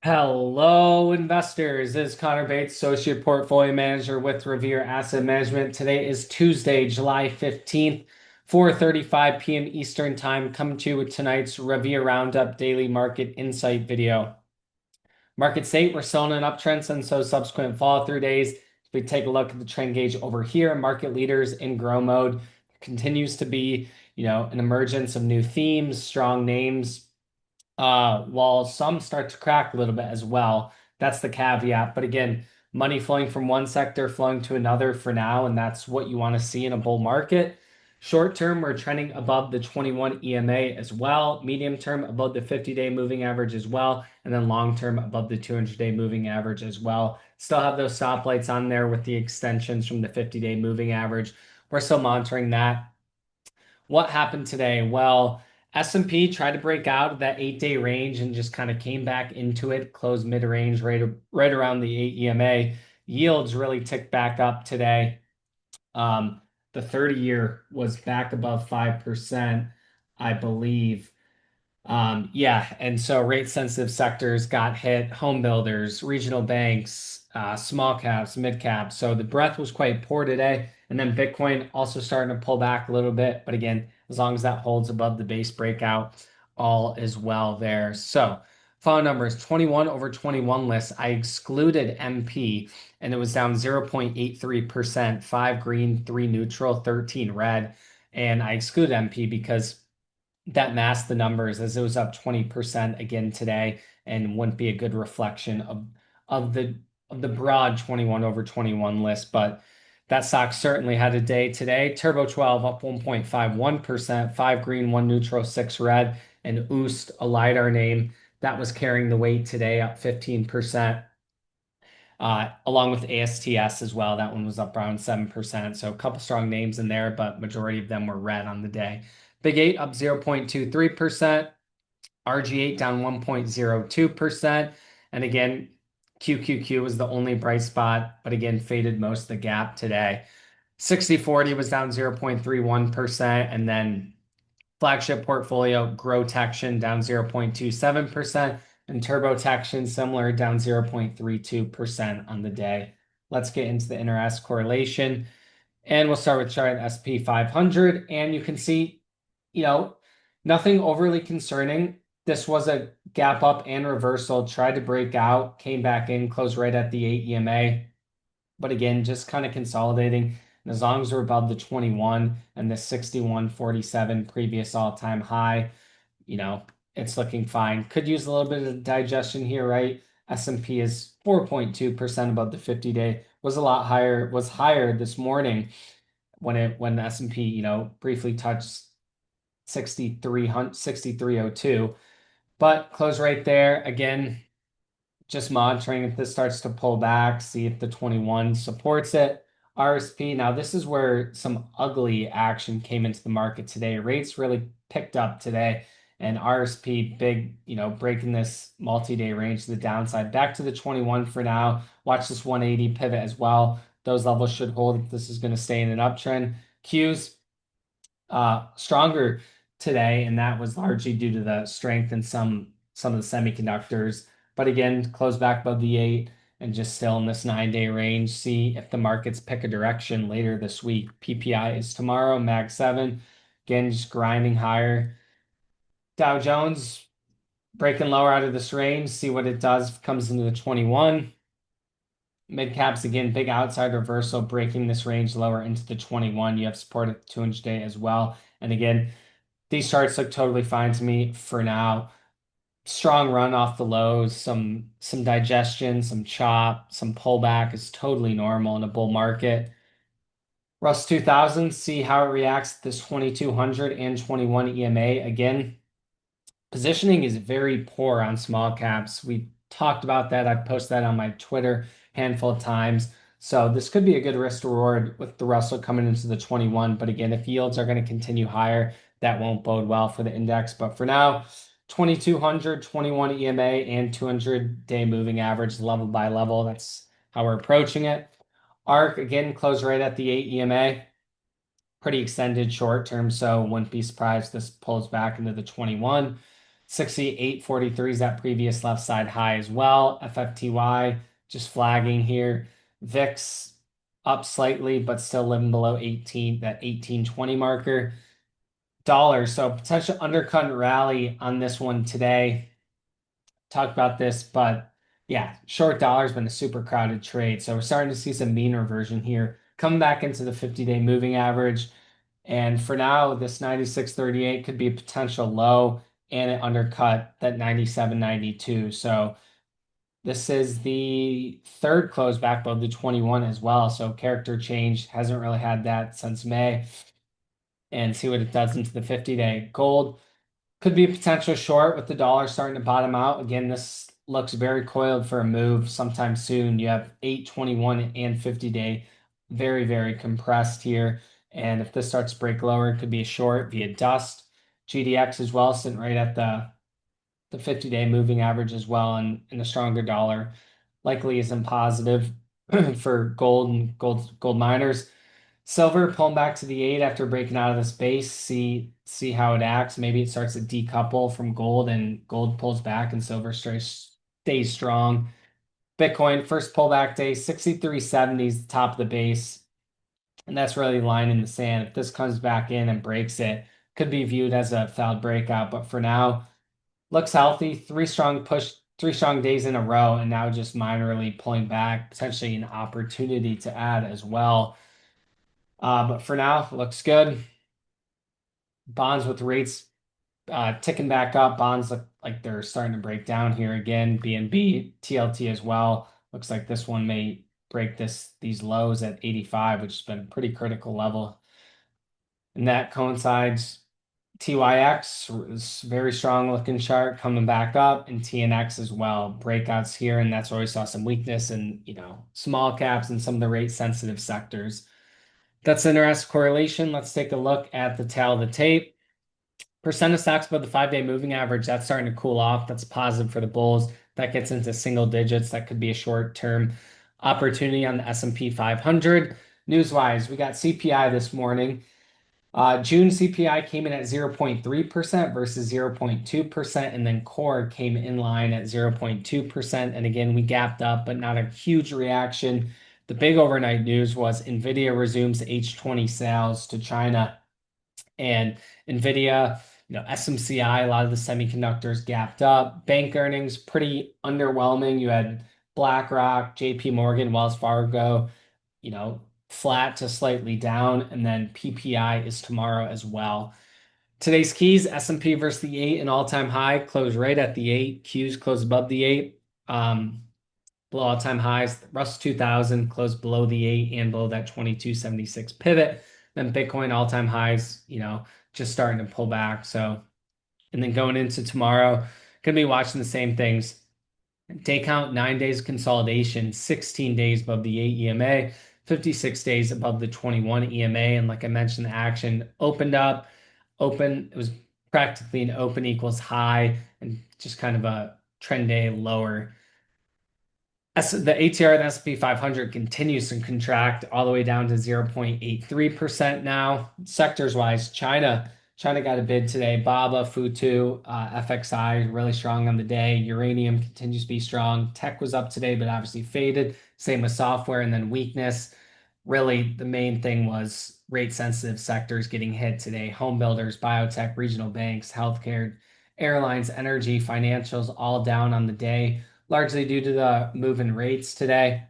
Hello, investors. This is Connor Bates, Associate Portfolio Manager with Revere Asset Management. Today is Tuesday, July 15th, 4:35 p.m. Eastern Time, coming to you with tonight's Revere Roundup Daily Market Insight video. Market state, we're still in an uptrend and so subsequent follow through days. If we take a look at the trend gauge over here, market leaders in grow mode continues to be, an emergence of new themes, strong names, while some start to crack a little bit as well. That's the caveat. But again, money flowing from one sector, flowing to another for now, and that's what you want to see in a bull market. Short term, we're trending above the 21 EMA as well. Medium term, above the 50-day moving average as well. And then long term, above the 200-day moving average as well. Still have those stop lights on there with the extensions from the 50-day moving average. We're still monitoring that. What happened today? Well, S&P tried to break out of that 8-day range and just kind of came back into it, closed mid-range right around the 8 EMA. Yields really ticked back up today. The 30-year was back above 5%, I believe. Yeah, and so rate sensitive sectors got hit, home builders, regional banks, small caps, mid caps. So the breadth was quite poor today. And then Bitcoin also starting to pull back a little bit. But again, as long as that holds above the base breakout, all is well there. So follow numbers 21 over 21 lists. I excluded MP and it was down 0.83%, 5 green, 3 neutral, 13 red. And I excluded MP because that masked the numbers as it was up 20% again today and wouldn't be a good reflection of the broad 21 over 21 list. But that stock certainly had a day today. Turbo 12 up 1.51%, 5 green, 1 neutral, 6 red, and Oost, a LiDAR name, that was carrying the weight today up 15%. Along with ASTS as well. That one was up around 7%. So a couple strong names in there, but majority of them were red on the day. Big 8 up 0.23%. RG8 down 1.02%. And again, QQQ was the only bright spot, but again, faded most of the gap today. 60/40 was down 0.31%. And then flagship portfolio, GROTECTION down 0.27%, and TurboTaxion similar down 0.32% on the day. Let's get into the inter-asset correlation. And we'll start with chart SP 500. And you can see, nothing overly concerning. This was a gap up and reversal, tried to break out, came back in, closed right at the 8 EMA. But again, just kind of consolidating. And as long as we're above the 21 and the 61.47 previous all-time high, it's looking fine. Could use a little bit of digestion here, right? S&P is 4.2% above the 50-day. Was a lot higher, was higher this morning when the S&P, briefly touched 6302. But close right there. Again, just monitoring if this starts to pull back, see if the 21 supports it. RSP, now this is where some ugly action came into the market today. Rates really picked up today, and RSP big, breaking this multi-day range to the downside. Back to the 21 for now. Watch this 180 pivot as well. Those levels should hold if this is going to stay in an uptrend. Qs stronger today, and that was largely due to the strength in some of the semiconductors. But again, close back above the 8 and just still in this 9-day range. See if the markets pick a direction later this week. PPI is tomorrow, Mag 7. Again, just grinding higher. Dow Jones breaking lower out of this range. See what it does if it comes into the 21. Mid caps again, big outside reversal, breaking this range lower into the 21. You have support at the 200-day as well. And again, these charts look totally fine to me for now. Strong run off the lows, some digestion, some chop, some pullback is totally normal in a bull market. Russ 2000, see how it reacts to this 2200 and 21 EMA. Again, positioning is very poor on small caps. We talked about that. I've posted that on my Twitter a handful of times. So this could be a good risk to reward with the Russell coming into the 21. But again, if yields are going to continue higher, that won't bode well for the index. But for now, 2200, 21 EMA, and 200-day moving average level by level. That's how we're approaching it. ARC, again, closed right at the 8 EMA. Pretty extended short term, so wouldn't be surprised this pulls back into the 21. 68.43 is that previous left side high as well. FFTY just flagging here. VIX up slightly, but still living below 18, that 1820 marker. Dollar, so potential undercut rally on this one today. Talk about this, but yeah, short dollar's been a super crowded trade. So we're starting to see some mean reversion here. Coming back into the 50-day moving average. And for now, this 96.38 could be a potential low and it undercut that 97.92. So this is the third close back above the 21 as well. So character change hasn't really had that since May. And see what it does into the 50-day. Gold could be a potential short with the dollar starting to bottom out. Again, this looks very coiled for a move sometime soon. You have 821 and 50-day very, very compressed here. And if this starts to break lower, it could be a short via dust. GDX as well, sitting right at the 50-day moving average as well, and a stronger dollar likely isn't positive for gold and gold miners. Silver pulling back to the 8 after breaking out of the space. See how it acts. Maybe it starts to decouple from gold and gold pulls back and silver stays strong. Bitcoin first pullback day 63.70 is the top of the base. And that's really line in the sand. If this comes back in and breaks it, could be viewed as a failed breakout. But for now, looks healthy. Three strong days in a row, and now just minorly pulling back, potentially an opportunity to add as well. But for now, looks good. Bonds with rates ticking back up. Bonds look like they're starting to break down here again. BNB, TLT as well. Looks like this one may break these lows at 85, which has been a pretty critical level. And that coincides. TYX is very strong looking chart coming back up, and TNX as well. Breakouts here, and that's where we saw some weakness in, small caps and some of the rate sensitive sectors. That's interesting correlation. Let's take a look at the tail of the tape. Percent of stocks above the 5-day moving average, that's starting to cool off. That's positive for the bulls. That gets into single digits. That could be a short-term opportunity on the S&P 500. News-wise, we got CPI this morning. June CPI came in at 0.3% versus 0.2%, and then core came in line at 0.2%. And again, we gapped up, but not a huge reaction. The big overnight news was NVIDIA resumes H20 sales to China. And NVIDIA, SMCI, a lot of the semiconductors gapped up. Bank earnings, pretty underwhelming. You had BlackRock, JP Morgan, Wells Fargo, flat to slightly down, and then PPI is tomorrow as well. Today's keys, S&P versus the 8, an all-time high, closed right at the 8. Qs closed above the 8. Below all-time highs, Russell 2000 closed below the 8 and below that 2276 pivot. Then Bitcoin all-time highs, just starting to pull back. So, and then going into tomorrow, gonna be watching the same things. Day count, 9 days consolidation, 16 days above the 8 EMA, 56 days above the 21 EMA. And like I mentioned, the action opened up, it was practically an open equals high and just kind of a trend day lower. The ATR of the S&P 500 continues to contract all the way down to 0.83% now. Sectors wise, China got a bid today. BABA, Futu, FXI really strong on the day. Uranium continues to be strong. Tech was up today, but obviously faded. Same with software, and then weakness. Really, the main thing was rate sensitive sectors getting hit today. Home builders, biotech, regional banks, healthcare, airlines, energy, financials, all down on the day, largely due to the move in rates today.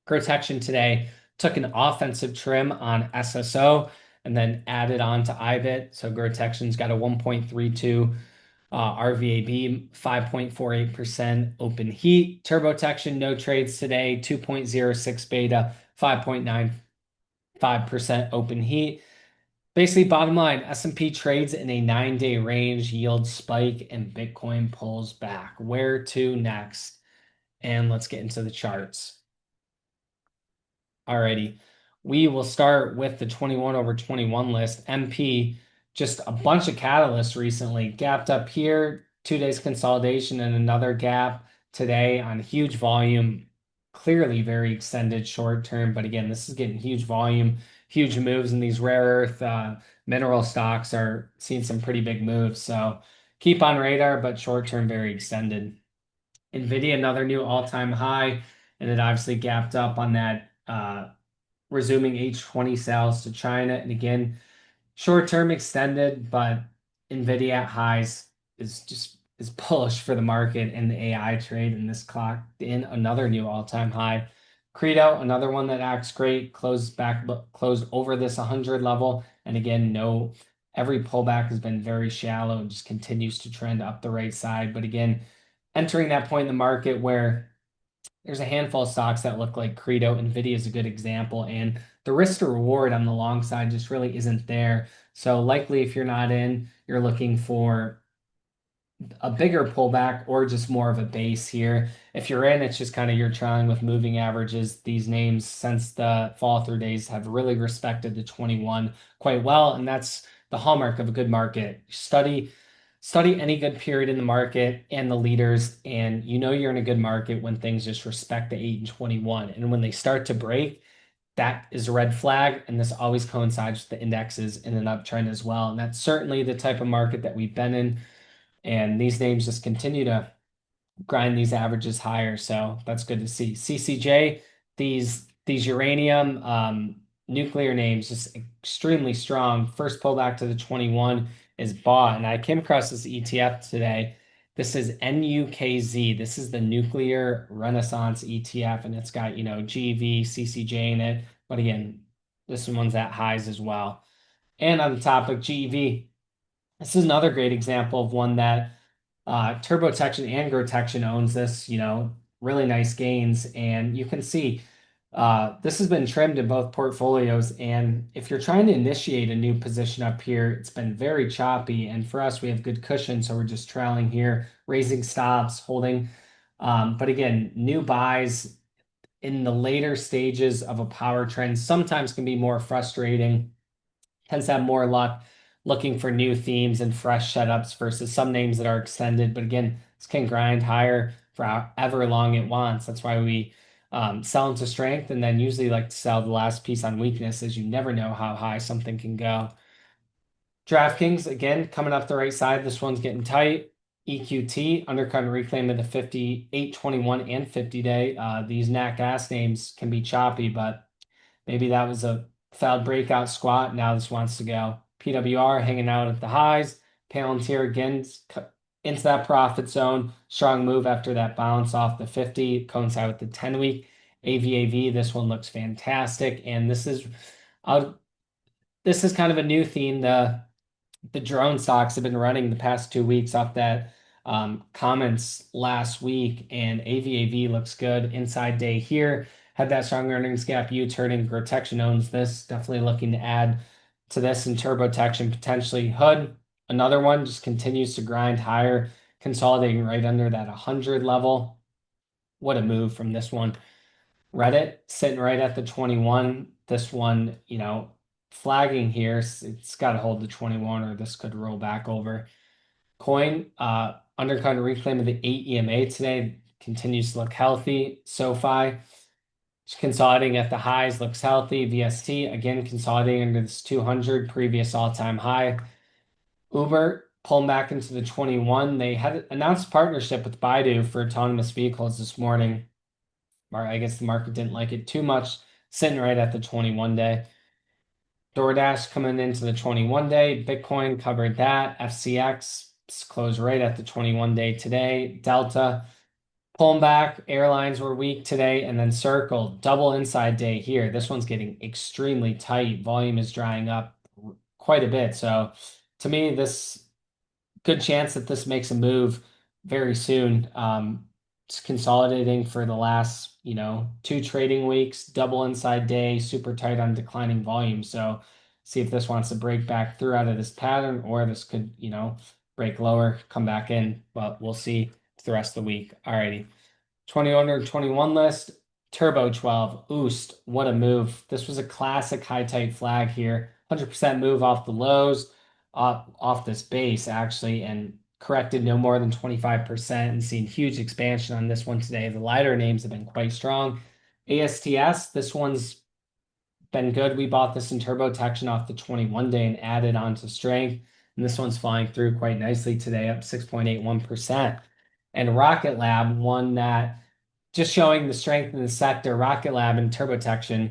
GROTECTION today took an offensive trim on SSO and then added on to IBIT. So GROTECTION's got a 1.32 RVAB, 5.48% open heat. TurboTection, no trades today, 2.06 beta, 5.95% open heat. Basically, bottom line, S&P trades in a 9-day range, yield spike, and Bitcoin pulls back. Where to next? And let's get into the charts. Alrighty, we will start with the 21/21 list. MP, just a bunch of catalysts recently. Gapped up here, 2 days consolidation and another gap today on huge volume. Clearly very extended short term, but again, this is getting huge volume, huge moves, and these rare earth mineral stocks are seeing some pretty big moves. So keep on radar, but short term very extended. Nvidia, another new all-time high, and it obviously gapped up on that resuming H20 sales to China. And again, short term extended, but Nvidia at highs is bullish for the market and the AI trade, and this clocked in another new all-time high. Credo, another one that acts great, closed over this 100 level, and again, no, every pullback has been very shallow and just continues to trend up the right side. But again, entering that point in the market where there's a handful of stocks that look like Credo. Nvidia is a good example, and the risk to reward on the long side just really isn't there. So likely, if you're not in, you're looking for a bigger pullback or just more of a base here. If you're in, it's just kind of you're trying with moving averages. These names, since the fall through days, have really respected the 21 quite well, and that's the hallmark of a good market. Study any good period in the market and the leaders, and you know you're in a good market when things just respect the 8 and 21. And when they start to break, that is a red flag, and this always coincides with the indexes in an uptrend as well. And that's certainly the type of market that we've been in. And these names just continue to grind these averages higher. So that's good to see. CCJ, these uranium nuclear names just extremely strong. First pullback to the 21 is bought. And I came across this ETF today. This is NUKZ. This is the Nuclear Renaissance ETF, and it's got, GV, CCJ in it. But again, this one's at highs as well. And on the topic, GEV. This is another great example of one that TurboTection and GROTECTION owns this, really nice gains. And you can see this has been trimmed in both portfolios. And if you're trying to initiate a new position up here, it's been very choppy. And for us, we have good cushion. So we're just trailing here, raising stops, holding. But again, new buys in the later stages of a power trend sometimes can be more frustrating, tends to have more luck looking for new themes and fresh setups versus some names that are extended. But again, this can grind higher for however long it wants. That's why we sell into strength and then usually like to sell the last piece on weakness, as you never know how high something can go. DraftKings, again, coming up the right side. This one's getting tight. EQT, undercut and reclaim of the 58, 21, and 50 day. These nat gas names can be choppy, but maybe that was a failed breakout squat. Now this wants to go. PWR hanging out at the highs. Palantir again into that profit zone. Strong move after that bounce off the 50. Coincide with the 10-week. AVAV, this one looks fantastic. And uh, this is kind of a new theme. The drone stocks have been running the past 2 weeks off that comments last week, and AVAV looks good. Inside day here, had that strong earnings gap U-turning. GROTECTION owns this, definitely looking to add to this, and TurboTection potentially. Hood, another one, just continues to grind higher, consolidating right under that 100 level. What a move from this one. Reddit sitting right at the 21. This one, flagging here. It's got to hold the 21 or this could roll back over. Coin, undercut and reclaim of the 8 EMA today continues to look healthy. SoFi, consolidating at the highs, looks healthy. VST, again, consolidating under this 200, previous all-time high. Uber, pulling back into the 21. They had announced partnership with Baidu for autonomous vehicles this morning. I guess the market didn't like it too much, sitting right at the 21 day. DoorDash coming into the 21 day. Bitcoin covered that. FCX closed right at the 21 day today. Delta pulling back. Airlines were weak today. And then Circle, double inside day here. This one's getting extremely tight. Volume is drying up quite a bit. So to me, this good chance that this makes a move very soon. It's consolidating for the last, 2 trading weeks, double inside day, super tight on declining volume. So see if this wants to break back through out of this pattern, or this could, break lower, come back in. But we'll see the rest of the week. Alrighty. 21 list, Turbo 12, Oost, what a move. This was a classic high tight flag here. 100% move off the lows, off this base actually, and corrected no more than 25% and seen huge expansion on this one today. The lighter names have been quite strong. ASTS, this one's been good. We bought this in TurboTection off the 21 day and added on to strength. and this one's flying through quite nicely today, up 6.81%. And Rocket Lab, one that just showing the strength in the sector, Rocket Lab and TurboTection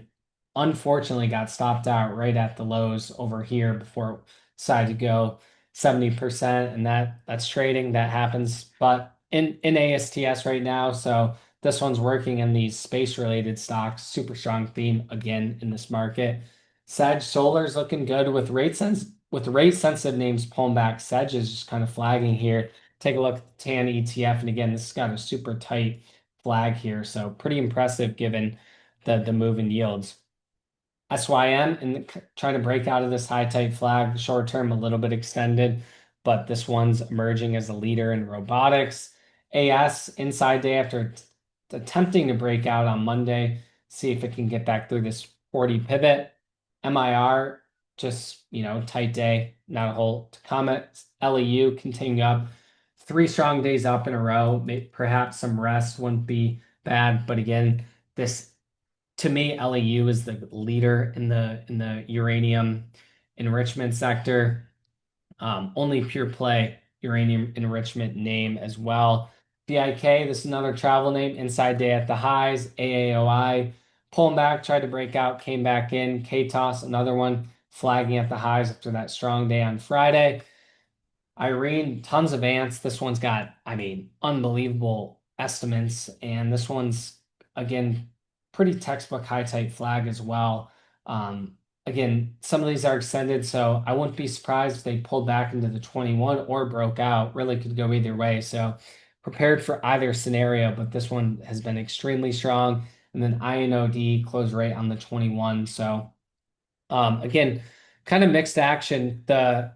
unfortunately got stopped out right at the lows over here before it decided to go 70%, and that's trading that happens, but in ASTS right now. So this one's working in these space related stocks. Super strong theme again in this market. Sedge Solar's looking good with rate sensitive names pulling back. Sedge is just kind of flagging here. Take a look at the TAN ETF, and again, this has got a super tight flag here, so pretty impressive given the move in yields. SYM and trying to break out of this high tight flag, short term a little bit extended, but this one's emerging as a leader in robotics. AS inside day after attempting to break out on Monday, see if it can get back through this 40 pivot. MIR just tight day, not a whole to comment. LEU continuing up, 3 strong days up in a row. Perhaps some rest wouldn't be bad, but again, this to me, LEU is the leader in the uranium enrichment sector. Only pure play uranium enrichment name as well. BIK, this is another travel name. Inside day at the highs. AAOI pulling back, tried to break out, came back in. KTOS, another one flagging at the highs after that strong day on Friday. Irene, tons of ants. This one's got, unbelievable estimates. And this one's, again, pretty textbook high type flag as well. Again, some of these are extended, so I wouldn't be surprised if they pulled back into the 21 or broke out. Really could go either way. So prepared for either scenario, but this one has been extremely strong. And then INOD closed right on the 21. So again, kind of mixed action. The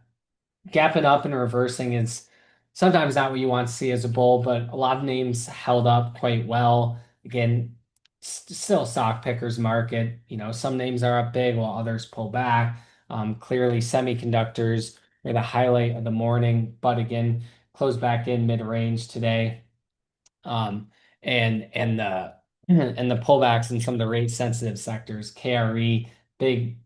gapping up and reversing is sometimes not what you want to see as a bull, but a lot of names held up quite well. Again, still stock pickers market. Some names are up big while others pull back. Clearly, semiconductors are the highlight of the morning, but again, closed back in mid-range today. And the pullbacks in some of the rate sensitive sectors, KRE, big,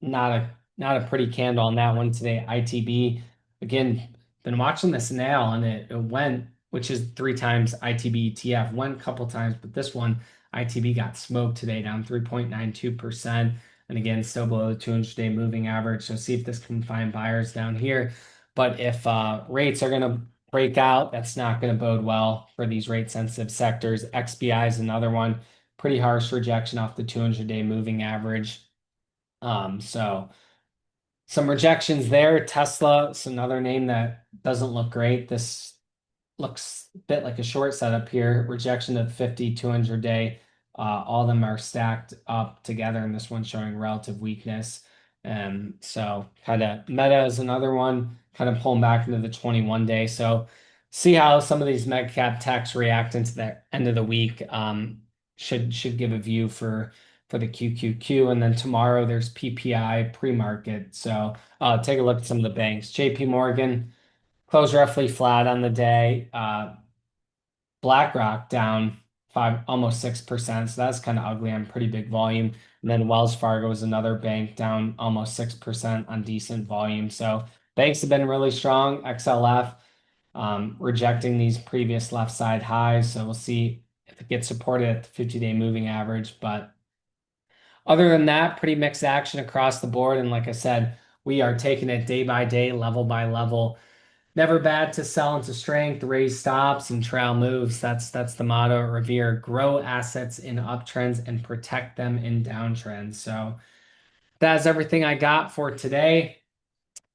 not a pretty candle on that one today. ITB, again, been watching this now, and it went, which is 3 times ITB ETF, went a couple times, but this one, ITB got smoked today, down 3.92%. And again, still below the 200-day moving average. So see if this can find buyers down here. But if rates are going to break out, that's not going to bode well for these rate sensitive sectors. XBI is another one, pretty harsh rejection off the 200-day moving average. So some rejections there. Tesla is another name that doesn't look great. This looks a bit like a short setup here. Rejection of 50, 200-day. All of them are stacked up together, and this one's showing relative weakness. So kind of Meta is another one, kind of pulling back into the 21-day. So see how some of these mega cap techs react into the end of the week. Should give a view for the QQQ. And then tomorrow there's PPI pre-market. So take a look at some of the banks. JP Morgan closed roughly flat on the day. BlackRock down almost 6%. So that's kind of ugly on pretty big volume. And then Wells Fargo is another bank down almost 6% on decent volume. So banks have been really strong. XLF rejecting these previous left side highs. So we'll see if it gets supported at the 50-day moving average. But other than that, pretty mixed action across the board. And like I said, we are taking it day by day, level by level. Never bad to sell into strength, raise stops, and trail moves. That's the motto at Revere. Grow assets in uptrends and protect them in downtrends. So that's everything I got for today.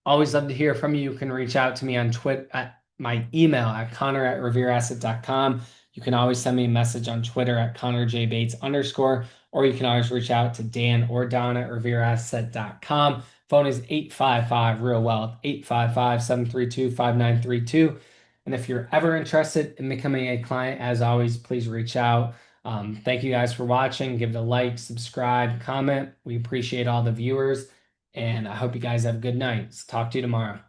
Always love to hear from you. You can reach out to me on Twitter at my email at connor@revereasset.com. You can always send me a message on Twitter at ConnorJBates_, or you can always reach out to Dan or Don at revereasset.com. Phone is 855 Real Wealth, 855-732-5932. And if you're ever interested in becoming a client, as always, please reach out. Thank you guys for watching. Give it a like, subscribe, comment. We appreciate all the viewers. And I hope you guys have a good night. Talk to you tomorrow.